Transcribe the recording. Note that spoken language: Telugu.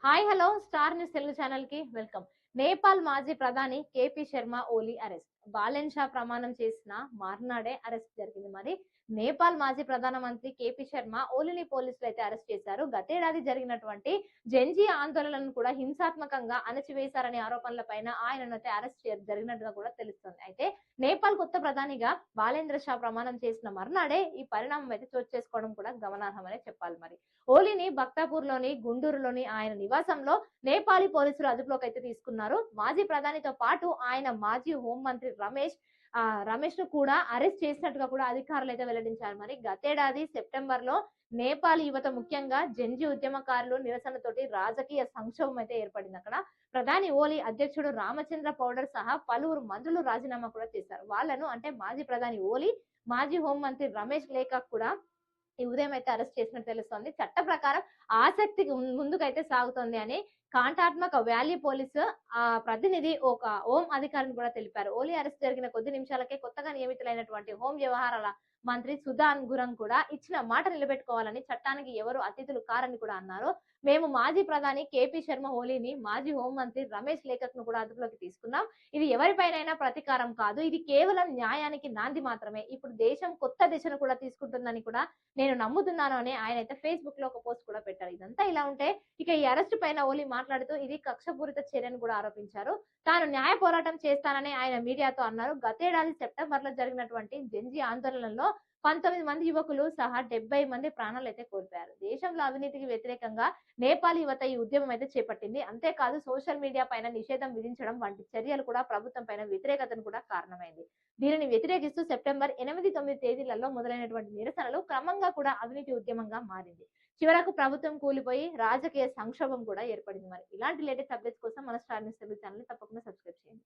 Hi hello star news Telugu channel కి వెల్కమ్. నేపాల్ మాజీ ప్రధాని కేపీ శర్మ ఓలీ అరెస్ట్. బాలెన్ షా ప్రమాణం చేసిన మర్నాడే అరెస్ట్ జరిగింది. మరి నేపాల్ మాజీ ప్రధానమంత్రి కేపీ శర్మ ఓలీని పోలీసులు అయితే అరెస్ట్ చేశారు. గతేడాది జరిగినటువంటి జెన్జీ ఆందోళనలను కూడా హింసాత్మకంగా అణచివేశారనే ఆరోపణలపైన ఆయనను అయితే అరెస్ట్ జరిగినట్టుగా కూడా తెలుస్తుంది. అయితే నేపాల్ కొత్త ప్రధానిగా బాలేంద్ర షా ప్రమాణం చేసిన మర్నాడే ఈ పరిణామం అయితే చోటు చేసుకోవడం కూడా గమనార్హమనే చెప్పాలి. మరి ఓలీని బక్తాపూర్ లోని గుండూరులోని ఆయన నివాసంలో నేపాలీ పోలీసులు అదుపులోకి అయితే తీసుకున్నారు. మాజీ ప్రధానితో పాటు ఆయన మాజీ హోంమంత్రి రమేష్ ను కూడా అరెస్ట్ చేసినట్టుగా కూడా అధికారులు అయితే వెల్లడించారు. మరి గతేడాది సెప్టెంబర్ లో నేపాల్ యువత ముఖ్యంగా జెన్జీ ఉద్యమకారులు నిరసనతోటి రాజకీయ సంక్షోభం అయితే ఏర్పడింది. అక్కడ ప్రధాని ఓలీ అధ్యక్షుడు రామచంద్ర పౌడర్ సహా పలువురు మంత్రులు రాజీనామా కూడా చేశారు. వాళ్ళను అంటే మాజీ ప్రధాని ఓలీ, మాజీ హోంమంత్రి రమేష్ లేఖ కూడా ఈ ఉదయం అయితే అరెస్ట్ చేసినట్టు తెలుస్తోంది. చట్ట ప్రకారం ఆసక్తికి ముందుకైతే సాగుతోంది అని కాంటాత్మక వ్యాలీ పోలీసు ప్రతినిధి ఒక హోం అధికారిని కూడా తెలిపారు. ఓలీ అరెస్ట్ జరిగిన కొద్ది నిమిషాలకే కొత్తగా నియమితులైనటువంటి హోం వ్యవహారాల మంత్రి సుధాన్ గురం కూడా ఇచ్చిన మాట నిలబెట్టుకోవాలని, చట్టానికి ఎవరు అతిథులు కారని కూడా అన్నారు. మేము మాజీ ప్రధాని కేపీ శర్మ ఓలీని, మాజీ హోంమంత్రి రమేష్ లేఖక్ను కూడా అదుపులోకి తీసుకున్నాం. ఇది ఎవరిపైనైనా ప్రతీకారం కాదు, ఇది కేవలం న్యాయానికి నాంది మాత్రమే. ఇప్పుడు దేశం కొత్త దిశను కూడా తీసుకుంటుందని కూడా నేను నమ్ముతున్నాను అని ఆయన అయితే ఫేస్బుక్ లో ఒక పోస్ట్ కూడా పెట్టారు. ఇదంతా ఇలా ఉంటే ఇక ఈ అరెస్ట్ పైన ఓలీ మాట్లాడుతూ ఇది కక్షపూరిత చర్యను కూడా ఆరోపించారు. తాను న్యాయ పోరాటం చేస్తానని ఆయన మీడియాతో అన్నారు. గతేడాది సెప్టెంబర్ లో జరిగినటువంటి జెన్జీ ఆందోళనలో 19 మంది యువకులు సహా 70 మంది ప్రాణాలు అయితే కోల్పోయారు. దేశంలో అవినీతికి వ్యతిరేకంగా నేపాల్ యువత ఈ ఉద్యమం అయితే చేపట్టింది. అంతేకాదు సోషల్ మీడియా పైన నిషేధం విధించడం వంటి చర్యలు కూడా ప్రభుత్వం పైన వ్యతిరేకతను కూడా కారణమైంది. దీనిని వ్యతిరేకిస్తూ సెప్టెంబర్ 8, 9 తేదీలలో మొదలైనటువంటి నిరసనలు క్రమంగా కూడా అవినీతి ఉద్యమంగా మారింది. చివరకు ప్రభుత్వం కూలిపోయి రాజకీయ సంక్షోభం కూడా ఏర్పడింది. మరి ఇలాంటి లేటెస్ట్ అప్డేట్స్ కోసం మన స్టార్ న్యూస్ తెలుగు ఛానల్ తప్పకుండా సబ్స్క్రైబ్ చేయండి.